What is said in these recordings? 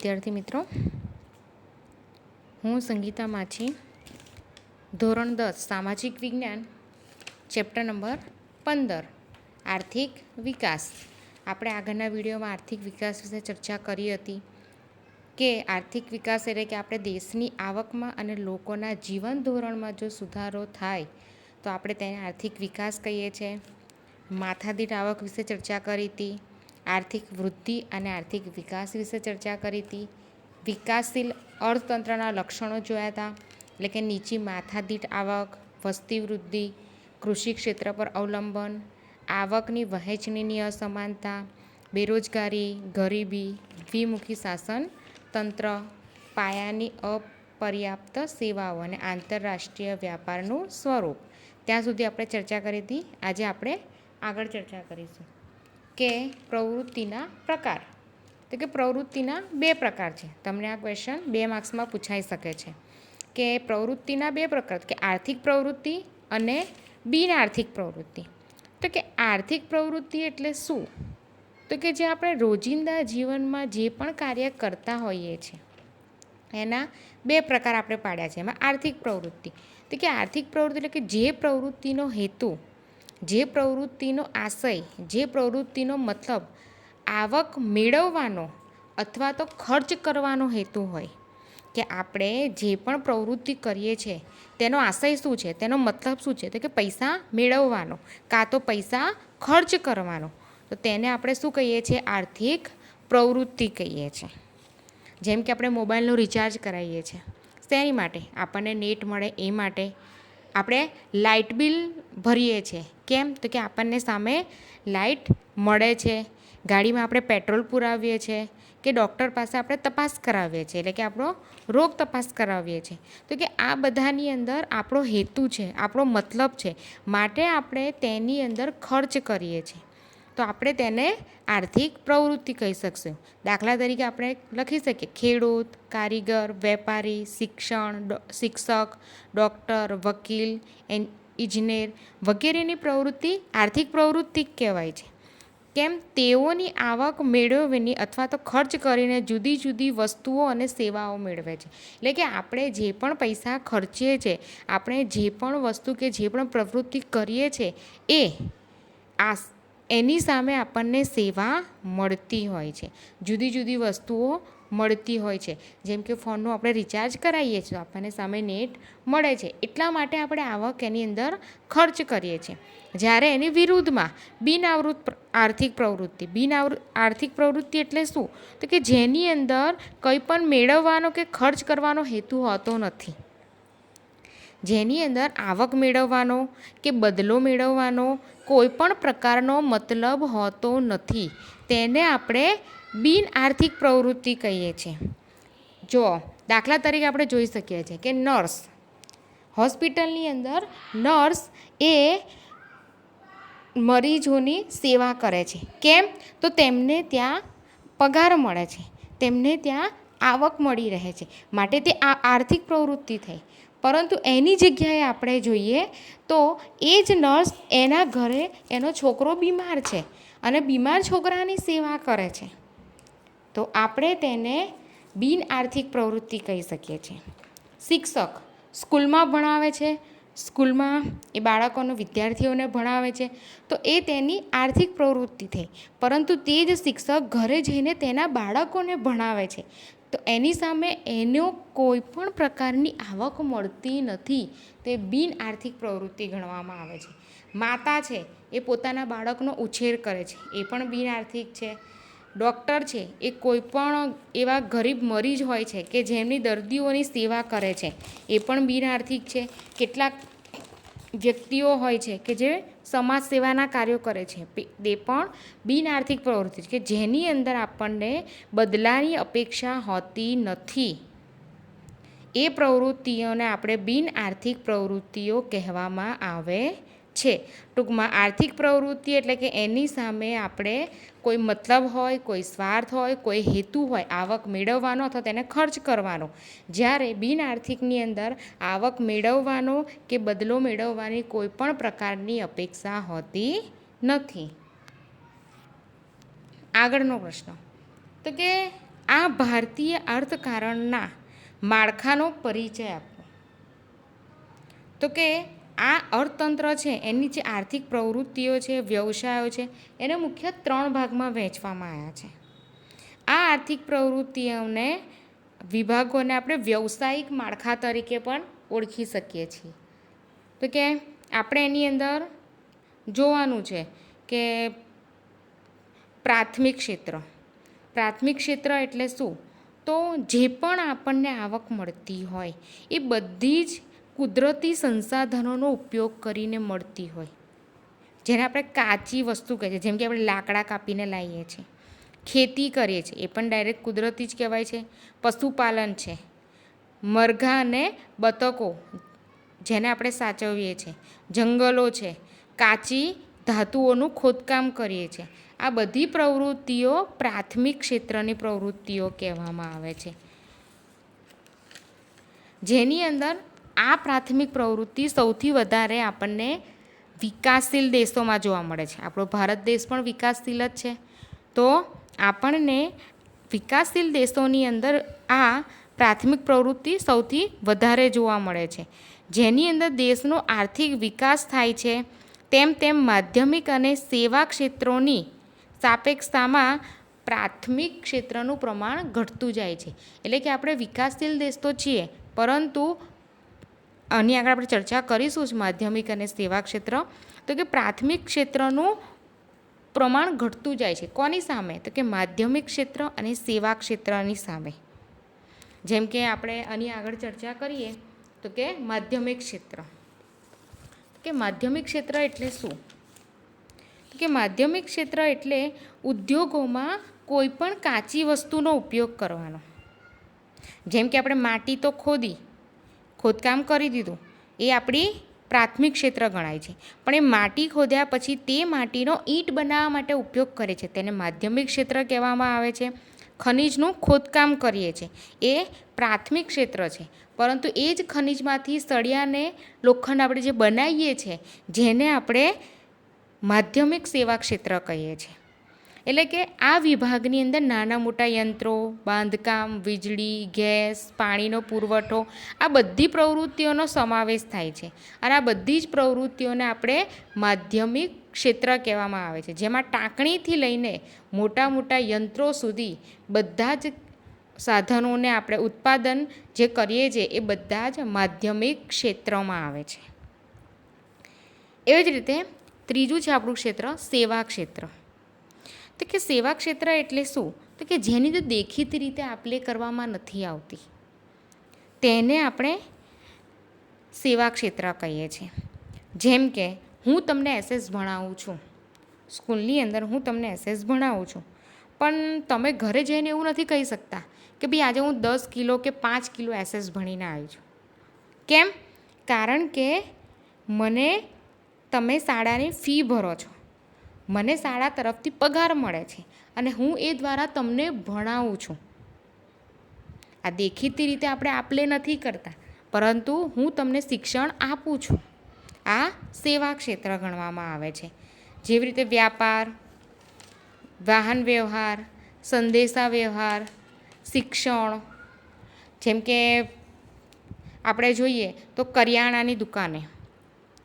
વિદ્યાર્થી મિત્રો, હું સંગીતા માછી, ધોરણ 10 સામાજિક વિજ્ઞાન, ચેપ્ટર નંબર 15 આર્થિક વિકાસ. આપણે આગળના વિડીયોમાં આર્થિક વિકાસ વિશે ચર્ચા કરી હતી કે આર્થિક વિકાસ એટલે કે આપણે દેશની આવકમાં અને લોકોના જીવન ધોરણમાં જો સુધારો થાય તો આપણે તેને આર્થિક વિકાસ કહીએ છીએ. માથાદીઠ આવક વિશે ચર્ચા કરી હતી. આર્થિક વૃદ્ધિ અને આર્થિક વિકાસ વિશે ચર્ચા કરી હતી. વિકાસશીલ અર્થતંત્રના લક્ષણો જોયા હતા, એટલે કે નીચી માથાદીઠ આવક, વસ્તી વૃદ્ધિ, કૃષિ ક્ષેત્ર પર અવલંબન, આવકની વહેંચણીની અસમાનતા, બેરોજગારી, ગરીબી, દ્વિમુખી શાસન તંત્ર, પાયાની અપર્યાપ્ત સેવાઓ અને આંતરરાષ્ટ્રીય વ્યાપારનું સ્વરૂપ. ત્યાં સુધી આપણે ચર્ચા કરી હતી. આજે આપણે આગળ ચર્ચા કરીશું કે પ્રવૃત્તિના પ્રકાર. તો કે પ્રવૃત્તિના 2 પ્રકાર છે. તમને આ ક્વેશ્ચન 2 માર્ક્સમાં પૂછાઈ શકે છે કે પ્રવૃત્તિના 2 પ્રકાર, કે આર્થિક પ્રવૃત્તિ અને બિન આર્થિક પ્રવૃત્તિ. તો કે આર્થિક પ્રવૃત્તિ એટલે શું? તો કે જે આપણે રોજિંદા જીવનમાં જે પણ કાર્ય કરતા હોઈએ છીએ એના 2 પ્રકાર આપણે પાડ્યા છે. એમાં આર્થિક પ્રવૃત્તિ, તો કે આર્થિક પ્રવૃત્તિ એટલે કે જે પ્રવૃત્તિનો હેતુ, જે પ્રવૃત્તિનો આશય, જે પ્રવૃત્તિનો મતલબ આવક મેળવવાનો અથવા તો ખર્ચ કરવાનો હેતુ હોય. કે આપણે જે પણ પ્રવૃત્તિ કરીએ છીએ તેનો આશય શું છે, તેનો મતલબ શું છે? તો કે પૈસા મેળવવાનો કાં તો પૈસા ખર્ચ કરવાનો. તો તેને આપણે શું કહીએ છીએ? આર્થિક પ્રવૃત્તિ કહીએ છીએ. જેમ કે આપણે મોબાઈલનું રિચાર્જ કરાવીએ છીએ. શેની માટે? આપણને નેટ મળે એ માટે. આપણે લાઇટ બિલ ભરીએ છીએ. કેમ? તો કે આપણને સામે લાઇટ મળે છે. ગાડીમાં આપણે પેટ્રોલ પુરાવીએ છીએ, કે ડૉક્ટર પાસે આપણે તપાસ કરાવીએ છીએ, એટલે કે આપણો રોગ તપાસ કરાવીએ છીએ. તો કે આ બધાની અંદર આપણો હેતુ છે, આપણો મતલબ છે, માટે આપણે તેની અંદર ખર્ચ કરીએ છીએ. તો આપણે તેને આર્થિક પ્રવૃત્તિ કહી શકશું. દાખલા તરીકે આપણે લખી શકીએ ખેડૂત, કારીગર, વેપારી, શિક્ષક, ડૉક્ટર, વકીલ, ઇજનેર વગેરેની પ્રવૃત્તિ આર્થિક પ્રવૃત્તિ કહેવાય છે. કેમ? તેઓની આવક મેળવવાની અથવા તો ખર્ચ કરીને જુદી જુદી વસ્તુઓ અને સેવાઓ મેળવે છે. એટલે કે આપણે જે પણ પૈસા ખર્ચીએ છીએ, આપણે જે પણ વસ્તુ કે જે પણ પ્રવૃત્તિ કરીએ છીએ એની સામે આપણને સેવા મળતી હોય છે, જુદી જુદી વસ્તુઓ મળતી હોય છે. જેમ કે ફોનનું આપણે રિચાર્જ કરાવીએ છીએ, આપણને સામે નેટ મળે છે, એટલા માટે આપણે આવક એની અંદર ખર્ચ કરીએ છીએ. જ્યારે એની વિરુદ્ધમાં આર્થિક પ્રવૃત્તિ. આર્થિક પ્રવૃત્તિ એટલે શું? તો કે જેની અંદર કંઈ પણ મેળવવાનો કે ખર્ચ કરવાનો હેતુ હોતો નથી. જેની અંદર આવક મેળવવાનો કે બદલો મેળવવાનો કોઈ પણ પ્રકારનો મતલબ હોતો નથી, તેને આપણે બિન આર્થિક પ્રવૃત્તિ કહીએ છીએ. જો દાખલા તરીકે આપણે જોઈ શકીએ છીએ કે નર્સ, હોસ્પિટલની અંદર નર્સ એ મરીઝોની સેવા કરે છે. કેમ? તો તેમને ત્યાં પગાર મળે છે, તેમને ત્યાં આવક મળી રહે છે, માટે તે આર્થિક પ્રવૃત્તિ થઈ. પરંતુ એની જગ્યાએ આપણે જોઈએ તો એ જ નર્સ એના ઘરે એનો છોકરો બીમાર છે અને બીમાર છોકરાની સેવા કરે છે. તો આપણે તેને બિન આર્થિક પ્રવૃત્તિ કહી શકીએ છીએ. શિક્ષક સ્કૂલમાં ભણાવે છે, સ્કૂલમાં એ વિદ્યાર્થીઓને ભણાવે છે, તો એ તેની આર્થિક પ્રવૃત્તિ થઈ. પરંતુ તે જ શિક્ષક ઘરે જઈને તેના બાળકોને ભણાવે છે, તો એની સામે એનો કોઈ પણ પ્રકારની આવક મળતી નથી. તે બિન આર્થિક પ્રવૃત્તિ ગણવામાં આવે છે. માતા છે, એ પોતાના બાળકનો ઉછેર કરે છે, એ પણ બિન આર્થિક છે. ડૉક્ટર છે, એ કોઈ પણ એવા ગરીબ મરીઝ હોય છે કે જેમની દર્દીઓની સેવા કરે છે, એ પણ બિન આર્થિક છે. કેટલાક વ્યક્તિઓ હોય છે કે જે સમાજ સેવાના કાર્યો કરે છે, તે પણ બિન આર્થિક પ્રવૃત્તિ છે, કે જેની અંદર આપણને બદલાની અપેક્ષા હોતી નથી. એ પ્રવૃત્તિઓને આપણે બિન આર્થિક પ્રવૃત્તિઓ કહેવામાં આવે છે. ટૂંકમાં આર્થિક પ્રવૃત્તિ એટલે કે એની સામે આપણે કોઈ મતલબ હોય, કોઈ સ્વાર્થ હોય, કોઈ હેતુ હોય આવક મેળવવાનો અથવા તેને ખર્ચ કરવાનો. જ્યારે બિન આર્થિકની અંદર આવક મેળવવાનો કે બદલો મેળવવાની કોઈ પણ પ્રકારની અપેક્ષા હોતી નથી. આગળનો પ્રશ્ન, તો કે આ ભારતીય અર્થકારણના માળખાનો પરિચય આપો. તો કે આ અર્થતંત્ર છે એની જે આર્થિક પ્રવૃત્તિઓ છે, વ્યવસાયો છે, એને મુખ્ય 3 ભાગમાં વહેંચવામાં આવ્યા છે. આ આર્થિક પ્રવૃત્તિઓને વિભાગોને આપણે વ્યવસાયિક માળખા તરીકે પણ ઓળખી શકીએ છીએ. તો કે આપણે એની અંદર જોવાનું છે કે પ્રાથમિક ક્ષેત્ર એટલે શું? તો જે પણ આપણને આવક મળતી હોય એ બધી જ કુદરતી સંસાધનોનો ઉપયોગ કરીને મળતી હોય, જેને આપણે કાચી વસ્તુ કહીએ છીએ. જેમ કે આપણે લાકડા કાપીને લાવીએ છીએ, ખેતી કરીએ છીએ, એ પણ ડાયરેક્ટ કુદરતી જ કહેવાય છે. પશુપાલન છે, મરઘા અને બતકો જેને આપણે સાચવીએ છીએ, જંગલો છે, કાચી ધાતુઓનું ખોદકામ કરીએ છીએ. આ બધી પ્રવૃત્તિઓ પ્રાથમિક ક્ષેત્રની પ્રવૃત્તિઓ કહેવામાં આવે છે, જેની અંદર આ પ્રાથમિક પ્રવૃત્તિ સૌથી વધારે આપણને વિકાસશીલ દેશોમાં જોવા મળે છે. આપણો ભારત દેશ પણ વિકાસશીલ જ છે, તો આપણને વિકાસશીલ દેશોની અંદર આ પ્રાથમિક પ્રવૃત્તિ સૌથી વધારે જોવા મળે છે, જેની અંદર દેશનો આર્થિક વિકાસ થાય છે. તેમ માધ્યમિક અને સેવા ક્ષેત્રોની સાપેક્ષતામાં પ્રાથમિક ક્ષેત્રનું પ્રમાણ ઘટતું જાય છે. એટલે કે આપણે વિકાસશીલ દેશ તો છીએ, પરંતુ આની આગળ આપણે ચર્ચા કરીશું જ માધ્યમિક અને સેવા ક્ષેત્ર. તો કે પ્રાથમિક ક્ષેત્રનું પ્રમાણ ઘટતું જાય છે. કોની સામે? તો કે માધ્યમિક ક્ષેત્ર અને સેવા ક્ષેત્રની સામે. જેમ કે આપણે આની આગળ ચર્ચા કરીએ તો કે માધ્યમિક ક્ષેત્ર. કે માધ્યમિક ક્ષેત્ર એટલે શું? તો કે માધ્યમિક ક્ષેત્ર એટલે ઉદ્યોગોમાં કોઈ પણ કાચી વસ્તુનો ઉપયોગ કરવાનો. જેમ કે આપણે માટી તો ખોદકામ કરી દીધું, એ આપણી પ્રાથમિક ક્ષેત્ર ગણાય છે. પણ એ માટી ખોદ્યા પછી તે માટીનો ઈંટ બનાવવા માટે ઉપયોગ કરે છે, તેને માધ્યમિક ક્ષેત્ર કહેવામાં આવે છે. ખનિજનું ખોદકામ કરીએ છીએ, એ પ્રાથમિક ક્ષેત્ર છે. પરંતુ એ જ ખનિજમાંથી સળિયાને લોખંડ આપણે જે બનાવીએ છીએ, જેને આપણે માધ્યમિક સેવા ક્ષેત્ર કહીએ છીએ. એટલે કે આ વિભાગની અંદર નાના મોટા યંત્રો, બાંધકામ, વીજળી, ગેસ, પાણીનો પુરવઠો, આ બધી પ્રવૃત્તિઓનો સમાવેશ થાય છે. અને આ બધી જ પ્રવૃત્તિઓને આપણે માધ્યમિક ક્ષેત્ર કહેવામાં આવે છે, જેમાં ટાંકણીથી લઈને મોટા મોટા યંત્રો સુધી બધા જ સાધનોને આપણે ઉત્પાદન જે કરીએ છીએ એ બધા જ માધ્યમિક ક્ષેત્રમાં આવે છે. એવી જ રીતે ત્રીજું છે આપણું ક્ષેત્ર સેવા ક્ષેત્ર. તો કે સેવા ક્ષેત્ર એટલે શું? તો કે જેની તો દેખીતી રીતે આપલે કરવામાં નથી આવતી, તેને આપણે સેવા ક્ષેત્ર કહીએ છીએ. જેમ કે હું તમને એસએસ ભણાવું છું, સ્કૂલની અંદર હું તમને એસએસ ભણાવું છું, પણ તમે ઘરે જઈને એવું નથી કહી શકતા કે ભાઈ આજે હું 10 કિલો કે 5 કિલો એસએસ ભણીને આવી છું. કેમ? કારણ કે મને તમે શાળાની ફી ભરો છો, મને શાળા તરફથી પગાર મળે છે અને હું એ દ્વારા તમને ભણાવું છું. આ દેખીતી રીતે આપણે આપલે નથી કરતા, પરંતુ હું તમને શિક્ષણ આપું છું. આ સેવા ક્ષેત્ર ગણવામાં આવે છે. જેવી રીતે વ્યાપાર, વાહન વ્યવહાર, સંદેશા વ્યવહાર, શિક્ષણ. જેમ કે આપણે જોઈએ તો કરિયાણાની દુકાને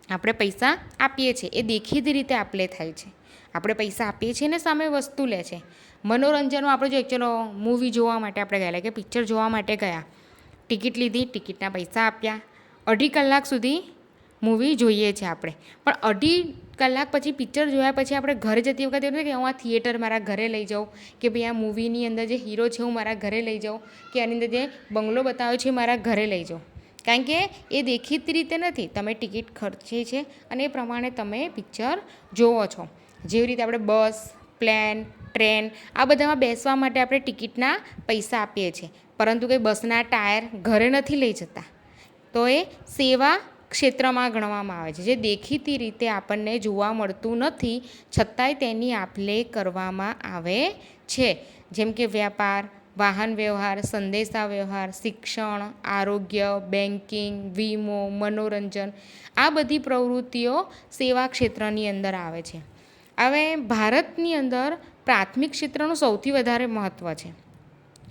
આપણે પૈસા આપીએ છીએ, એ દેખીતી રીતે આપલે થાય છે. આપણે પૈસા આપીએ છીએ ને સામે વસ્તુ લે છે. મનોરંજનમાં આપણે જોઈએ, ચલો મૂવી જોવા માટે આપણે ગયેલા કે પિક્ચર જોવા માટે ગયા, ટિકિટ લીધી, ટિકિટના પૈસા આપ્યા, 2.5 કલાક સુધી મૂવી જોઈએ છે આપણે. પણ 2.5 કલાક પછી પિક્ચર જોયા પછી આપણે ઘરે જતી વખતે એવું કે હું આ થિયેટર મારા ઘરે લઈ જાઉં, કે ભાઈ આ મૂવીની અંદર જે હીરો છે હું મારા ઘરે લઈ જાઉં, કે આની અંદર જે બંગલો બતાવ્યો છે મારા ઘરે લઈ જાઉં. કારણ કે એ દેખીતી રીતે નથી, તમે ટિકિટ ખર્ચી છે અને એ પ્રમાણે તમે પિક્ચર જોવો છો. જેવી રીતે આપણે બસ, પ્લેન, ટ્રેન, આ બધામાં બેસવા માટે આપણે ટિકિટના પૈસા આપીએ છીએ, પરંતુ કંઈ બસના ટાયર ઘરે નથી લઈ જતા. તો એ સેવા ક્ષેત્રમાં ગણવામાં આવે છે, જે દેખીતી રીતે આપણને જોવા મળતું નથી, છતાંય તેની આપલે કરવામાં આવે છે. જેમ કે વ્યાપાર, વાહન વ્યવહાર, સંદેશા વ્યવહાર, શિક્ષણ, આરોગ્ય, બેન્કિંગ, વીમો, મનોરંજન, આ બધી પ્રવૃત્તિઓ સેવા ક્ષેત્રની અંદર આવે છે. હવે ભારતની અંદર પ્રાથમિક ક્ષેત્રનું સૌથી વધારે મહત્ત્વ છે.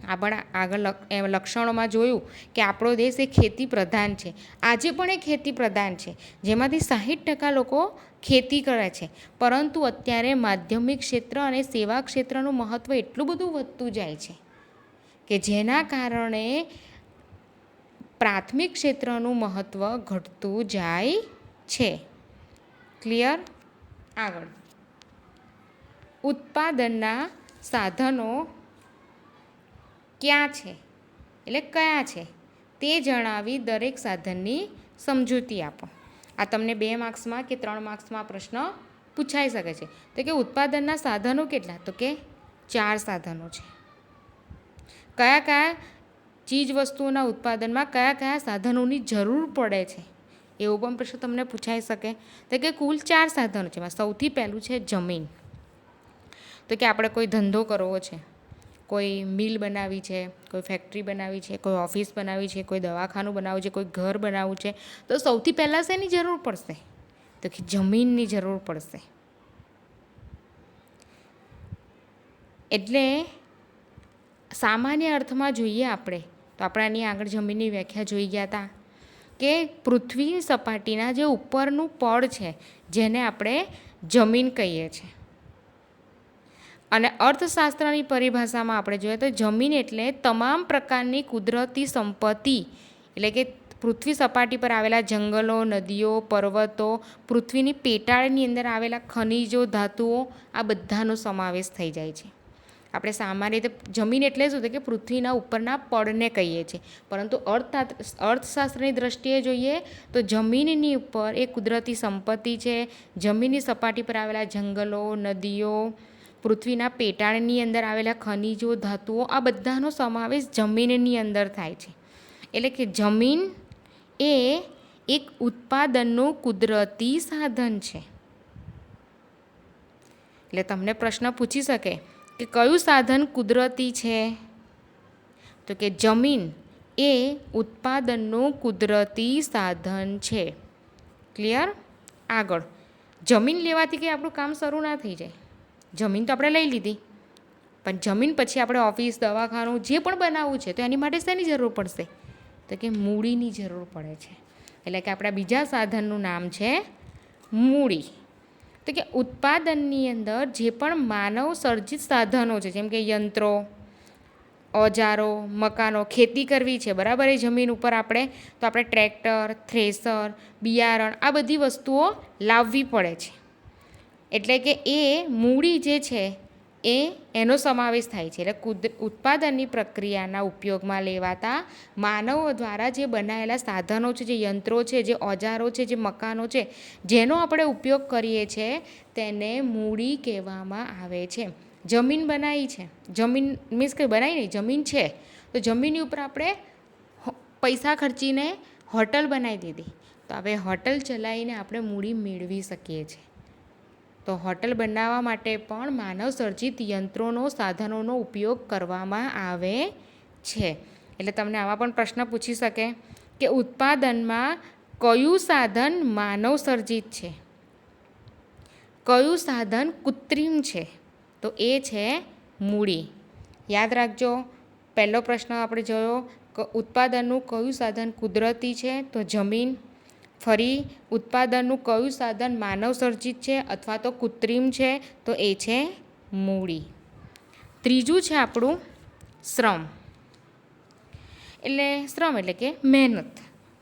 આપણે આગળ લક્ષણોમાં જોયું કે આપણો દેશ એ ખેતી પ્રધાન છે. આજે પણ એ ખેતી પ્રધાન છે, જેમાંથી 60% લોકો ખેતી કરે છે. પરંતુ અત્યારે માધ્યમિક ક્ષેત્ર અને સેવા ક્ષેત્રનું મહત્ત્વ એટલું બધું વધતું જાય છે કે જેના કારણે પ્રાથમિક ક્ષેત્રનું મહત્ત્વ ઘટતું જાય છે. ક્લિયર? આગળ ઉત્પાદનના સાધનો ક્યાં છે એટલે કયા છે તે જણાવી દરેક સાધનની સમજૂતી આપો. આ તમને 2 માર્ક્સમાં કે 3 માર્ક્સમાં પ્રશ્ન પૂછાઈ શકે છે. તો કે ઉત્પાદનના સાધનો કેટલા? તો કે 4 સાધનો છે. કયા કયા ચીજ વસ્તુઓના ઉત્પાદનમાં કયા કયા સાધનોની જરૂર પડે છે એવો પણ પ્રશ્ન તમને પૂછાઈ શકે. તો કે કુલ 4 સાધનો છે. એમાં સૌથી પહેલું છે જમીન. તો કે આપણે કોઈ ધંધો કરવો છે, કોઈ મિલ બનાવવી છે, કોઈ ફેક્ટરી બનાવવી છે, કોઈ ઓફિસ બનાવવી છે, કોઈ દવાખાનું બનાવવું છે, કોઈ ઘર બનાવવું છે, તો સૌથી પહેલાં શેની જરૂર પડશે? તો કે જમીનની જરૂર પડશે. એટલે સામાન્ય અર્થમાં જોઈએ આપણે તો આપણે આની આગળ જમીનની વ્યાખ્યા જોઈ ગયા હતા કે પૃથ્વી સપાટીના જે ઉપરનું પડ છે જેને આપણે જમીન કહીએ છીએ. અને અર્થશાસ્ત્રની પરિભાષામાં આપણે જોઈએ તો જમીન એટલે તમામ પ્રકારની કુદરતી સંપત્તિ, એટલે કે પૃથ્વી સપાટી પર આવેલા જંગલો, નદીઓ, પર્વતો, પૃથ્વીની પેટાળની અંદર આવેલા ખનિજો, ધાતુઓ, આ બધાનો સમાવેશ થઈ જાય છે. આપણે સામાન્ય રીતે જમીન એટલે શું કે પૃથ્વીના ઉપરના પડને કહીએ છીએ. પરંતુ અર્થશાસ્ત્રની દ્રષ્ટિએ જોઈએ તો જમીનની ઉપર એ કુદરતી સંપત્તિ છે. જમીનની સપાટી પર આવેલા જંગલો, નદીઓ, પૃથ્વીના પેટાળની અંદર આવેલા ખનિજો, ધાતુઓ, આ બધાનો સમાવેશ જમીનની અંદર થાય છે. એટલે કે જમીન એ એક ઉત્પાદનનું કુદરતી સાધન છે. એટલે તમને પ્રશ્ન પૂછી શકે કે કયું સાધન કુદરતી છે? તો કે જમીન એ ઉત્પાદનનું કુદરતી સાધન છે. ક્લિયર? આગળ જમીન લેવાથી કંઈ આપણું કામ શરૂ ના થઈ જાય. જમીન તો આપણે લઈ લીધી, પણ જમીન પછી આપણે ઓફિસ, દવાખાનું જે પણ બનાવવું છે તો એની માટે શેની જરૂર પડશે? તો કે મૂડીની જરૂર પડે છે. એટલે કે આપણા બીજા સાધનનું નામ છે મૂડી. તો કે ઉત્પાદનની અંદર જે પણ માનવ સર્જિત સાધનો છે, જેમ કે યંત્રો, ઓજારો, મકાનો, ખેતી કરવી છે બરાબર એ જમીન ઉપર આપણે, તો આપણે ટ્રેક્ટર, થ્રેસર, બિયારણ, આ બધી વસ્તુઓ લાવવી પડે છે. એટલે કે એ મૂડી જે છે એનો સમાવેશ થાય છે. એટલે ઉત્પાદનની પ્રક્રિયાના ઉપયોગમાં લેવાતા માનવો દ્વારા જે બનાવેલા સાધનો છે, જે યંત્રો છે, જે ઓજારો છે, જે મકાનો છે, જેનો આપણે ઉપયોગ કરીએ છીએ તેને મૂડી કહેવામાં આવે છે. જમીન બનાવી છે, જમીન મીન્સ કે બનાવી નહીં, જમીન છે તો જમીનની ઉપર આપણે પૈસા ખર્ચીને હોટલ બનાવી દીધી, તો હવે હોટલ ચલાવીને આપણે મૂડી મેળવી શકીએ છીએ. તો હોટલ બનાવવા માટે પણ માનવ સર્જિત યંત્રોનો, સાધનોનો ઉપયોગ કરવામાં આવે છે. એટલે તમને આવા પણ પ્રશ્ન પૂછી શકે કે ઉત્પાદનમાં કયું સાધન માનવ સર્જિત છે, કયું સાધન કૃત્રિમ છે? તો એ છે મૂડી. યાદ રાખજો, પહેલો પ્રશ્ન આપણે જોયો કે ઉત્પાદનનું કયું સાધન કુદરતી છે? તો જમીન. ફરી ઉત્પાદનનું કયું સાધન માનવ સર્જિત છે અથવા તો કૃત્રિમ છે? તો એ છે મૂડી. ત્રીજું છે આપણું શ્રમ. એટલે શ્રમ એટલે કે મહેનત.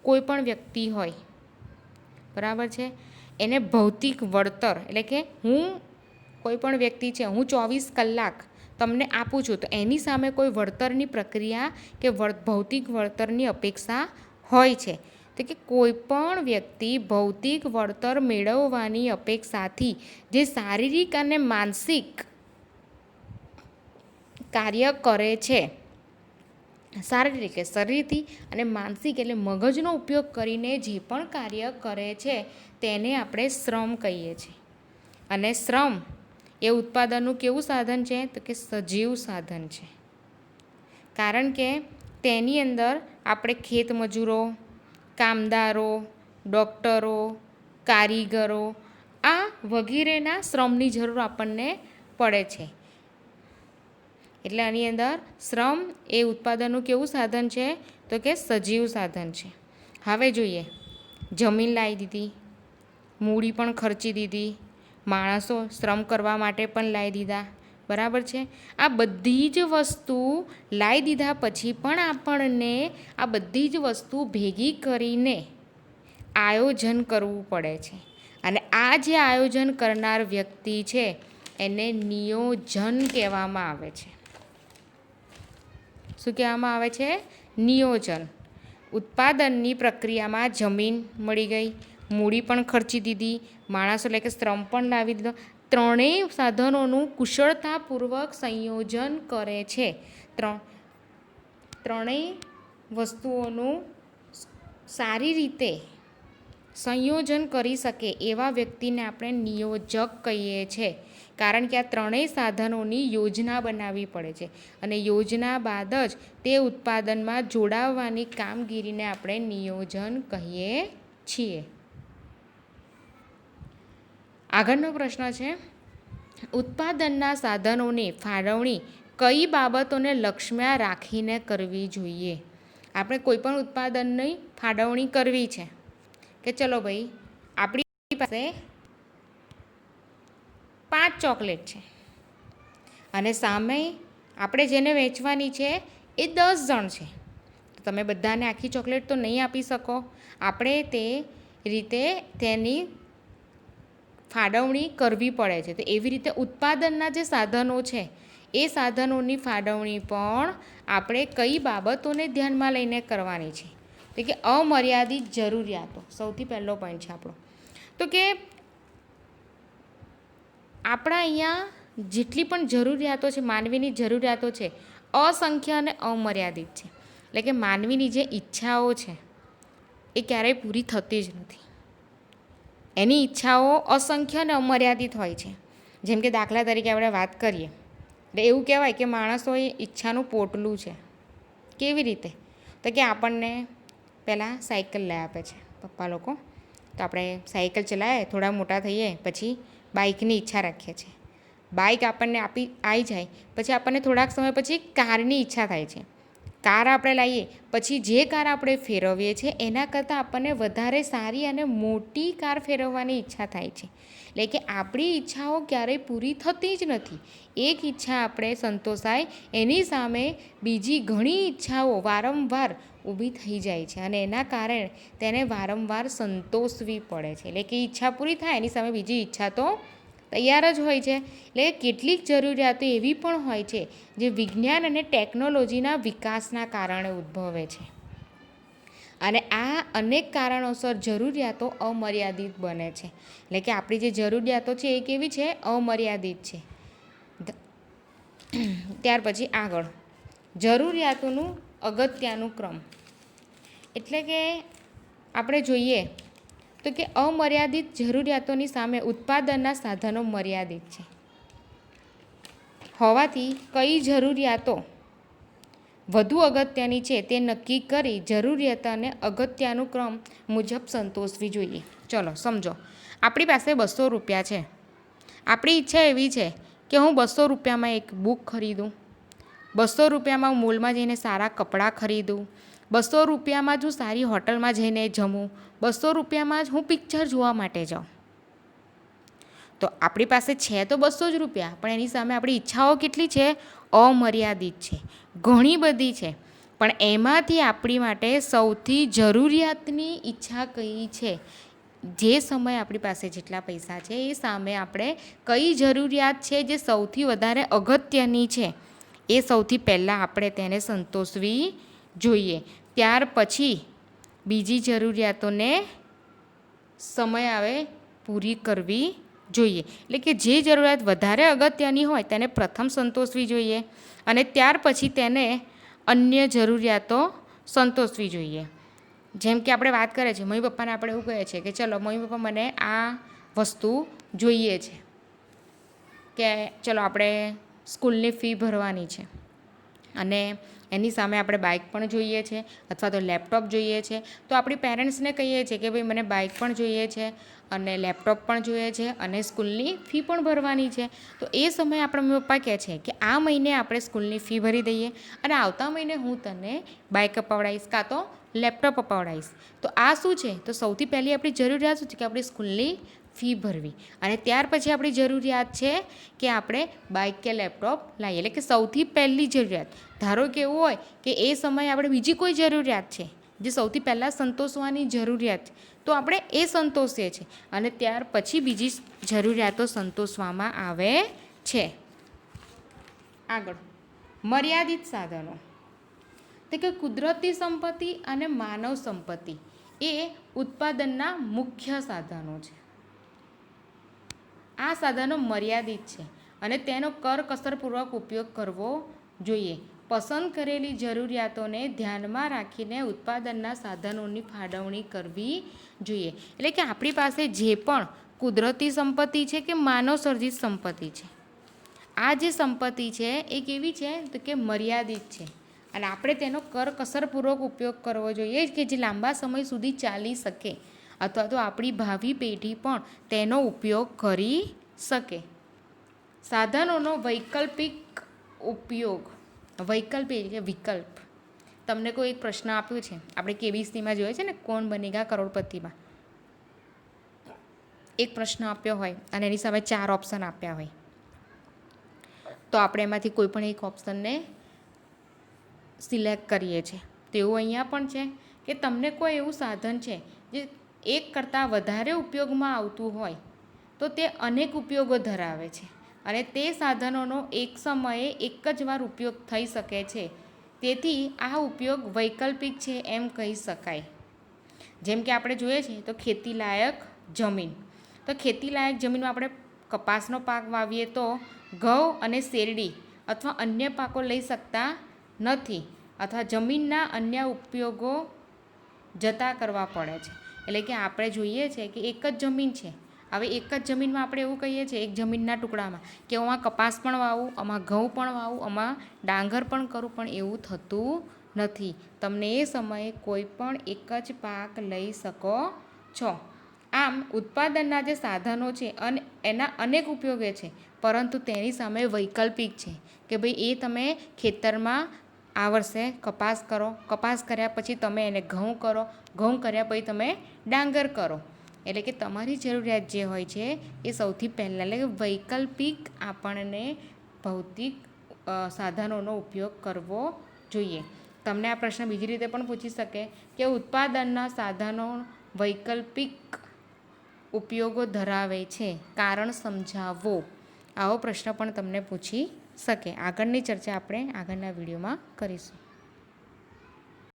કોઈ પણ વ્યક્તિ હોય બરાબર છે, એને ભૌતિક વળતર, એટલે કે હું કોઈ પણ વ્યક્તિ છે, હું 24 કલાક તમને આપું છું તો એની સામે કોઈ વળતરની પ્રક્રિયા કે ભૌતિક વળતરની અપેક્ષા હોય છે. તો કે કોઈ પણ વ્યક્તિ ભૌતિક વળતર મેળવવાની અપેક્ષાથી જે શારીરિક અને માનસિક કાર્ય કરે છે, શારીરિક એટલે શરીરથી અને માનસિક એટલે મગજનો ઉપયોગ કરીને જે પણ કાર્ય કરે છે તેને આપણે શ્રમ કહીએ છીએ. અને શ્રમ એ ઉત્પાદનનું કેવું સાધન છે? તો કે સજીવ સાધન છે. કારણ કે તેની અંદર આપણે ખેત મજૂરો, કામદારો, ડૉક્ટરો, કારીગરો, આ વગેરેના શ્રમની જરૂર આપણને પડે છે. એટલે આની અંદર શ્રમ એ ઉત્પાદનનું કેવું સાધન છે? તો કે સજીવ સાધન છે. હવે જોઈએ, જમીન લાવી દીધી, મૂડી પણ ખર્ચી દીધી, માણસો શ્રમ કરવા માટે પણ લાવી દીધા, બરાબર છે. આ બધી જ વસ્તુ લાવી દીધા પછી પણ આપણને આ બધી જ વસ્તુ ભેગી કરીને આયોજન કરવું પડે છે. અને આ જે આયોજન કરનાર વ્યક્તિ છે એને નિયોજન કહેવામાં આવે છે. શું કહેવામાં આવે છે? નિયોજન. ઉત્પાદનની પ્રક્રિયામાં જમીન મળી ગઈ, મૂડી પણ ખર્ચી દીધી, માણસો એટલે કે શ્રમ પણ લાવી દીધો, ત્રણેય સાધનોનું કુશળતાપૂર્વક સંયોજન કરે છે. ત્રણેય વસ્તુઓનું સારી રીતે સંયોજન કરી શકે એવા વ્યક્તિને આપણે નિયોજક કહીએ છીએ. કારણ કે આ ત્રણેય સાધનોની યોજના બનાવવી પડે છે અને યોજના બાદ જ તે ઉત્પાદનમાં જોડાવવાની કામગીરીને આપણે નિયોજન કહીએ છીએ. આગળનો પ્રશ્ન છે, ઉત્પાદનના સાધનોની ફાળવણી કઈ બાબતોને લક્ષ્યમાં રાખીને કરવી જોઈએ? આપણે કોઈ પણ ઉત્પાદનની ફાળવણી કરવી છે કે ચલો ભાઈ આપણી પાસે 5 ચોકલેટ છે અને સામે આપણે જેને વેચવાની છે એ 10 જણ છે. તો તમે બધાને આખી ચોકલેટ તો નહીં આપી શકો. આપણે તે રીતે તેની ફાળવણી કરવી પડે છે. તો એવી રીતે ઉત્પાદનના જે સાધનો છે એ સાધનોની ફાળવણી પણ આપણે કઈ બાબતોને ધ્યાનમાં લઈને કરવાની છે? તો કે અમર્યાદિત જરૂરિયાતો સૌથી પહેલો પોઈન્ટ છે આપણો. તો કે આપણા અહીંયા જેટલી પણ જરૂરિયાતો છે, માનવીની જરૂરિયાતો છે, અસંખ્ય અને અમર્યાદિત છે. એટલે કે માનવીની જે ઈચ્છાઓ છે એ ક્યારેય પૂરી થતી જ નથી. એની ઈચ્છાઓ અસંખ્ય અને અમર્યાદિત હોય છે. જેમ કે દાખલા તરીકે આપણે વાત કરીએ એટલે એવું કહેવાય કે માણસો એ ઈચ્છાનું પોટલું છે. કેવી રીતે? તો કે આપણને પહેલાં સાયકલ લઈ આપે છે પપ્પા લોકો, તો આપણે સાયકલ ચલાવીએ, થોડા મોટા થઈએ પછી બાઇકની ઈચ્છા રાખીએ છીએ. બાઇક આપણને આવી જાય પછી આપણને થોડાક સમય પછી કારની ઈચ્છા થાય છે. કાર આપણે લાવીએ પછી જે કાર આપણે ફેરવીએ છીએ એના કરતાં આપણને વધારે સારી અને મોટી કાર ફેરવવાની ઈચ્છા થાય છે. એટલે કે આપણી ઈચ્છાઓ ક્યારેય પૂરી થતી જ નથી. એક ઈચ્છા આપણે સંતોષાય એની સામે બીજી ઘણી ઈચ્છાઓ વારંવાર ઊભી થઈ જાય છે અને એના કારણે તેને વારંવાર સંતોષવી પડે છે. એટલે કે ઈચ્છા પૂરી થાય એની સામે બીજી ઈચ્છા તો તૈયાર જ હોય છે. એટલે કેટલીક જરૂરિયાતો એવી પણ હોય છે જે વિજ્ઞાન અને ટેકનોલોજીના વિકાસના કારણે ઉદ્ભવે છે. અને આ અનેક કારણોસર જરૂરિયાતો અમર્યાદિત બને છે. એટલે કે આપણી જે જરૂરિયાતો છે એ કેવી છે? અમર્યાદિત છે. ત્યાર પછી આગળ જરૂરિયાતોનું અગત્યનું ક્રમ. એટલે કે આપણે જોઈએ તો કે અમર્યાદિત જરૂરિયાતોની સામે ઉત્પાદનના સાધનો મર્યાદિત છે હોવાથી કઈ જરૂરિયાતો વધુ અગત્યની છે તે નક્કી કરી જરૂરિયાતોને અગત્યનું ક્રમ મુજબ સંતોષવી જોઈએ. ચલો સમજો, આપણી પાસે 200 રૂપિયા છે. આપણી ઈચ્છા એવી છે કે હું 200 રૂપિયામાં એક બુક ખરીદું, 200 રૂપિયામાં હું મોલમાં જઈને સારા કપડાં ખરીદું, 200 રૂપિયામાં જ હું સારી હોટલમાં જઈને જમું, 200 રૂપિયામાં જ હું પિક્ચર જોવા માટે જાઉં. તો આપણી પાસે છે તો 200 જ રૂપિયા, પણ એની સામે આપણી ઈચ્છાઓ કેટલી છે? અમર્યાદિત છે, ઘણી બધી છે. પણ એમાંથી આપણી માટે સૌથી જરૂરિયાતની ઈચ્છા કઈ છે? જે સમયે આપણી પાસે જેટલા પૈસા છે એ સામે આપણે કઈ જરૂરિયાત છે જે સૌથી વધારે અગત્યની છે એ સૌથી પહેલાં આપણે તેને સંતોષવી જોઈએ. ત્યાર પછી બીજી જરૂરિયાતોને સમય આવે પૂરી કરવી જોઈએ. એટલે કે જે જરૂરિયાત વધારે અગત્યની હોય તેને પ્રથમ સંતોષવી જોઈએ અને ત્યાર પછી તેને અન્ય જરૂરિયાતો સંતોષવી જોઈએ. જેમ કે આપણે વાત કરીએ છીએ, મમ્મી પપ્પાને આપણે એવું કહીએ છીએ કે ચલો મમ્મી પપ્પા મને આ વસ્તુ જોઈએ છે, કે ચલો આપણે સ્કૂલની ફી ભરવાની છે અને એની સામે આપણે બાઇક પણ જોઈએ છે અથવા તો લેપટોપ જોઈએ છે, તો આપણી પેરેન્ટ્સને કહીએ છીએ કે ભાઈ મને બાઇક પણ જોઈએ છે અને લેપટોપ પણ જોઈએ છે અને સ્કૂલની ફી પણ ભરવાની છે. તો એ સમયે આપણા મમ્મી પપ્પા કહે છે કે આ મહિને આપણે સ્કૂલની ફી ભરી દઈએ અને આવતા મહિને હું તને બાઇક અપાવડાવીશ કાં તો લેપટોપ અપાવડાવીશ. તો આ શું છે? તો સૌથી પહેલી આપણી જરૂરિયાત શું છે કે આપણી સ્કૂલની ફી ભરવી અને ત્યાર પછી આપણી જરૂરિયાત છે કે આપણે બાઇક કે લેપટોપ લાવીએ. એટલે કે સૌથી પહેલી જરૂરિયાત. ધારો કે એવું હોય કે એ સમયે આપણે બીજી કોઈ જરૂરિયાત છે જે સૌથી પહેલાં સંતોષવાની જરૂરિયાત છે, તો આપણે એ સંતોષીએ છીએ અને ત્યાર પછી બીજી જરૂરિયાતો સંતોષવામાં આવે છે. આગળ મર્યાદિત સાધનો, તો કે કુદરતી સંપત્તિ અને માનવ સંપત્તિ એ ઉત્પાદનના મુખ્ય સાધનો છે. આ સાધનો મર્યાદિત છે અને તેનો કરકસરપૂર્વક ઉપયોગ કરવો જોઈએ. પસંદ કરેલી જરૂરિયાતોને ધ્યાનમાં રાખીને ઉત્પાદનના સાધનોની ફાળવણી કરવી જોઈએ. એટલે કે આપણી પાસે જે પણ કુદરતી સંપત્તિ છે કે માનવ સર્જિત સંપત્તિ છે, આ જે સંપત્તિ છે એ કેવી છે? તો કે મર્યાદિત છે અને આપણે તેનો કરકસરપૂર્વક ઉપયોગ કરવો જોઈએ કે જે લાંબા સમય સુધી ચાલી શકે અથવા તો આપણી ભાવિ પેઢી પણ તેનો ઉપયોગ કરી શકે. સાધનોનો વૈકલ્પિક ઉપયોગ. વૈકલ્પિક એટલે વિકલ્પ. તમને કોઈ એક પ્રશ્ન આપ્યો છે, આપણે KBCમાં જોઈએ છે ને કોણ બનેગા કરોડપતિમાં, એક પ્રશ્ન આપ્યો હોય અને એની સામે 4 ઓપ્શન આપ્યા હોય, તો આપણે એમાંથી કોઈ પણ એક ઓપ્શનને સિલેક્ટ કરીએ છીએ. તો એવું અહીંયા પણ છે કે તમને કોઈ એવું સાધન છે જે એક કરતાં વધારે ઉપયોગમાં આવતું હોય તો તે અનેક ઉપયોગો ધરાવે છે અને તે સાધનોનો એક સમયે એક જ વાર ઉપયોગ થઈ શકે છે. તેથી આ ઉપયોગ વૈકલ્પિક છે એમ કહી શકાય. જેમ કે આપણે જોઈએ છીએ તો ખેતીલાયક જમીન. તો ખેતીલાયક જમીનમાં આપણે કપાસનો પાક વાવીએ તો ઘઉં અને શેરડી અથવા અન્ય પાકો લઈ શકતા નથી અથવા જમીનના અન્ય ઉપયોગો જતા કરવા પડે છે. એટલે કે આપણે જોઈએ છે કે એક જ જમીન છે, હવે એક જ જમીનમાં આપણે એવું કહીએ છીએ એક જમીનના ટુકડામાં કે આમાં કપાસ પણ વાવું, આમાં ઘઉં પણ વાવું, આમાં ડાંગર પણ કરું, પણ એવું થતું નથી. તમને એ સમયે કોઈ પણ એક જ પાક લઈ શકો છો. આમ ઉત્પાદનના જે સાધનો છે અને એના અનેક ઉપયોગો છે, પરંતુ તેની સામે વૈકલ્પિક છે કે ભાઈ એ તમે ખેતરમાં આ વર્ષે કપાસ કરો, કપાસ કર્યા પછી તમે એને ઘઉં કરો, ઘઉં કર્યા પછી તમે ડાંગર કરો. એટલે કે તમારી જરૂરિયાત જે હોય છે એ સૌથી પહેલાં એટલે કે વૈકલ્પિક આપણને ભૌતિક સાધનોનો ઉપયોગ કરવો જોઈએ. તમને આ પ્રશ્ન બીજી રીતે પણ પૂછી શકે કે ઉત્પાદનના સાધનો વૈકલ્પિક ઉપયોગો ધરાવે છે, કારણ સમજાવો. આવો પ્રશ્ન પણ તમને પૂછી શકે. આગળની ચર્ચા આપણે આગળના વિડીયોમાં કરીશું.